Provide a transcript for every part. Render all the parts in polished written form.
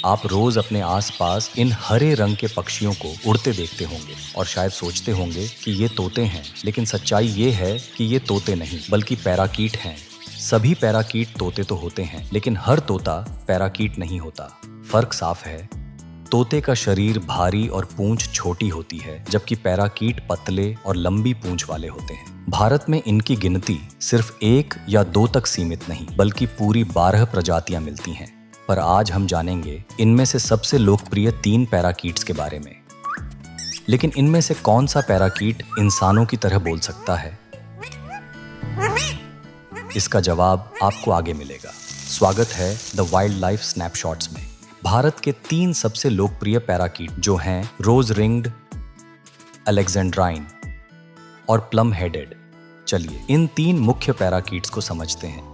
आप रोज अपने आसपास इन हरे रंग के पक्षियों को उड़ते देखते होंगे और शायद सोचते होंगे कि ये तोते हैं, लेकिन सच्चाई ये है कि ये तोते नहीं बल्कि पैराकीट हैं। सभी पैराकीट तोते तो होते हैं, लेकिन हर तोता पैराकीट नहीं होता। फर्क साफ है। तोते का शरीर भारी और पूंछ छोटी होती है, जबकि पैराकीट पतले और लंबी पूंछ वाले होते हैं। भारत में इनकी गिनती सिर्फ 1 या 2 तक सीमित नहीं, बल्कि पूरी 12 प्रजातियां मिलती हैं। पर आज हम जानेंगे इनमें से सबसे लोकप्रिय 3 पैराकीट्स के बारे में। लेकिन इनमें से कौन सा पैराकीट इंसानों की तरह बोल सकता है? इसका जवाब आपको आगे मिलेगा। स्वागत है द वाइल्ड लाइफ स्नैपशॉट्स में। भारत के 3 सबसे लोकप्रिय पैराकीट जो हैं रोज रिंग्ड, अलेक्जेंड्राइन और प्लम हेडेड। चलिए इन 3 मुख्य पैराकीट्स को समझते हैं।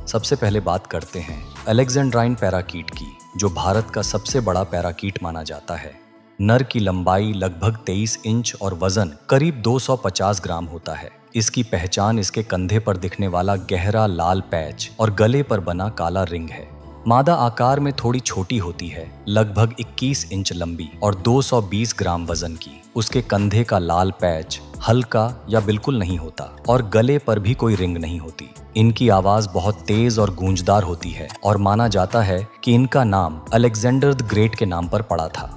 सबसे पहले बात करते हैं अलेक्जेंड्राइन पैराकीट की, जो भारत का सबसे बड़ा पैराकीट माना जाता है। नर की लंबाई लगभग 23 इंच और वजन करीब 250 ग्राम होता है। इसकी पहचान इसके कंधे पर दिखने वाला गहरा लाल पैच और गले पर बना काला रिंग है। मादा आकार में थोड़ी छोटी होती है, लगभग 21 इंच लंबी और 220 ग्राम वजन की। उसके कंधे का लाल पैच हल्का या बिल्कुल नहीं होता और गले पर भी कोई रिंग नहीं होती। इनकी आवाज बहुत तेज और गूंजदार होती है और माना जाता है कि इनका नाम अलेक्जेंडर द ग्रेट के नाम पर पड़ा था।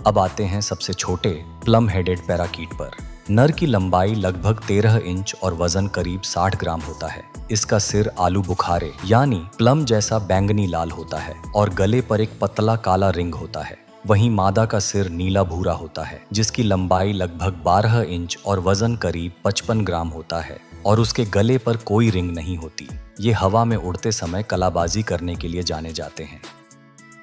अब आते हैं सबसे छोटे प्लम हेडेड पैराकीट पर। नर की लंबाई लगभग 13 इंच और वजन करीब 60 ग्राम होता है। इसका सिर आलू बुखारे यानी प्लम जैसा बैंगनी लाल होता है और गले पर एक पतला काला रिंग होता है। वहीं मादा का सिर नीला भूरा होता है, जिसकी लंबाई लगभग 12 इंच और वजन करीब 55 ग्राम होता है और उसके गले पर कोई रिंग नहीं होती। ये हवा में उड़ते समय कलाबाजी करने के लिए जाने जाते हैं।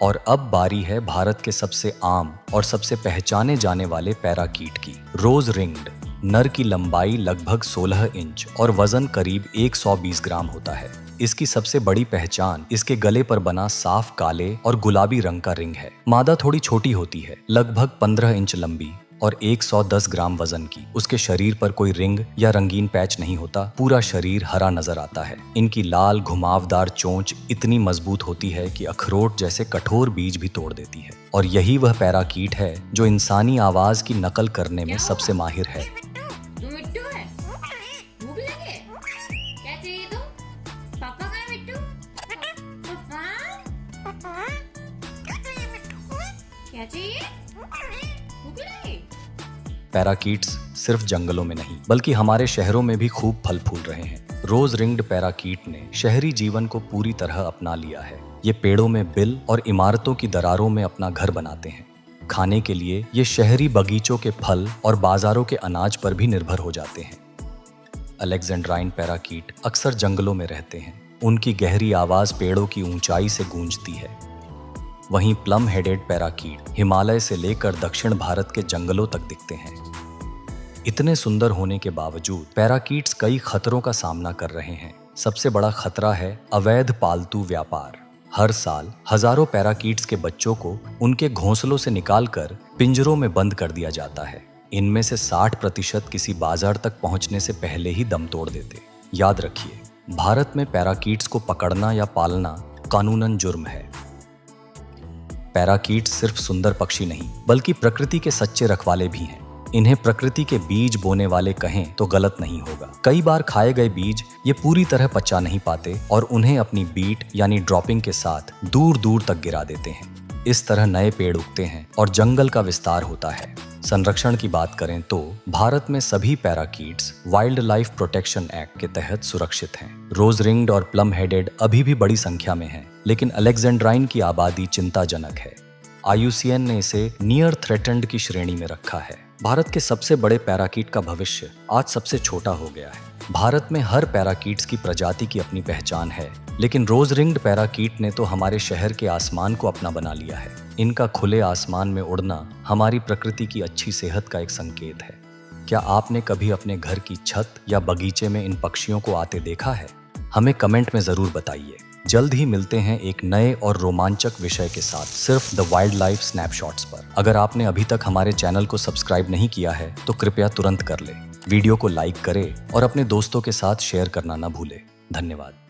और अब बारी है भारत के सबसे आम और सबसे पहचाने जाने वाले पैराकीट की, रोज रिंग्ड। नर की लंबाई लगभग 16 इंच और वजन करीब 120 ग्राम होता है। इसकी सबसे बड़ी पहचान इसके गले पर बना साफ काले और गुलाबी रंग का रिंग है। मादा थोड़ी छोटी होती है, लगभग 15 इंच लंबी और 110 ग्राम वजन की। उसके शरीर पर कोई रिंग या रंगीन पैच नहीं होता, पूरा शरीर हरा नजर आता है। इनकी लाल घुमावदार चोंच इतनी मजबूत होती है कि अखरोट जैसे कठोर बीज भी तोड़ देती है। और यही वह पैराकीट है जो इंसानी आवाज की नकल करने में सबसे माहिर है। पैराकीट्स सिर्फ जंगलों में नहीं बल्कि हमारे शहरों में भी खूब फल फूल रहे हैं। रोज रिंग्ड पैराकीट ने शहरी जीवन को पूरी तरह अपना लिया है। ये पेड़ों में बिल और इमारतों की दरारों में अपना घर बनाते हैं। खाने के लिए ये शहरी बगीचों के फल और बाजारों के अनाज पर भी निर्भर हो जाते हैं। अलेक्जेंड्राइन पैराकीट अक्सर जंगलों में रहते हैं। उनकी गहरी आवाज पेड़ों की ऊंचाई से गूंजती है। वहीं प्लम हेडेड पैराकीट हिमालय से लेकर दक्षिण भारत के जंगलों तक दिखते हैं। इतने सुंदर होने के बावजूद पैराकीट्स कई खतरों का सामना कर रहे हैं। सबसे बड़ा खतरा है अवैध पालतू व्यापार। हर साल हजारों पैराकीट्स के बच्चों को उनके घोंसलों से निकालकर पिंजरों में बंद कर दिया जाता है। इनमें से 60% किसी बाजार तक पहुंचने से पहले ही दम तोड़ देते। याद रखिए, भारत में पैराकीट्स को पकड़ना या पालना कानूनन जुर्म है। पैराकीट सिर्फ सुंदर पक्षी नहीं बल्कि प्रकृति के सच्चे रखवाले भी हैं। इन्हें प्रकृति के बीज बोने वाले कहें तो गलत नहीं होगा। कई बार खाए गए बीज ये पूरी तरह पचा नहीं पाते और उन्हें अपनी बीट यानी ड्रॉपिंग के साथ दूर दूर तक गिरा देते हैं। इस तरह नए पेड़ उगते हैं और जंगल का विस्तार होता है। संरक्षण की बात करें तो भारत में सभी पैराकीट्स वाइल्ड लाइफ प्रोटेक्शन एक्ट के तहत सुरक्षित हैं। रोज रिंग्ड और प्लम हेडेड अभी भी बड़ी संख्या में हैं, लेकिन अलेक्जेंड्राइन की आबादी चिंताजनक है। IUCN ने इसे नियर थ्रेटेंड की श्रेणी में रखा है। भारत के सबसे बड़े पैराकीट का भविष्य आज सबसे छोटा हो गया है। भारत में हर पैराकीट्स की प्रजाति की अपनी पहचान है, लेकिन रोज रिंग्ड पैराकीट ने तो हमारे शहर के आसमान को अपना बना लिया है। इनका खुले आसमान में उड़ना हमारी प्रकृति की अच्छी सेहत का एक संकेत है। क्या आपने कभी अपने घर की छत या बगीचे में इन पक्षियों को आते देखा है? हमें कमेंट में जरूर बताइए। जल्द ही मिलते हैं एक नए और रोमांचक विषय के साथ, सिर्फ द वाइल्ड लाइफ स्नैपशॉट्स पर। अगर आपने अभी तक हमारे चैनल को सब्सक्राइब नहीं किया है तो कृपया तुरंत कर ले। वीडियो को लाइक करें और अपने दोस्तों के साथ शेयर करना ना भूलें। धन्यवाद।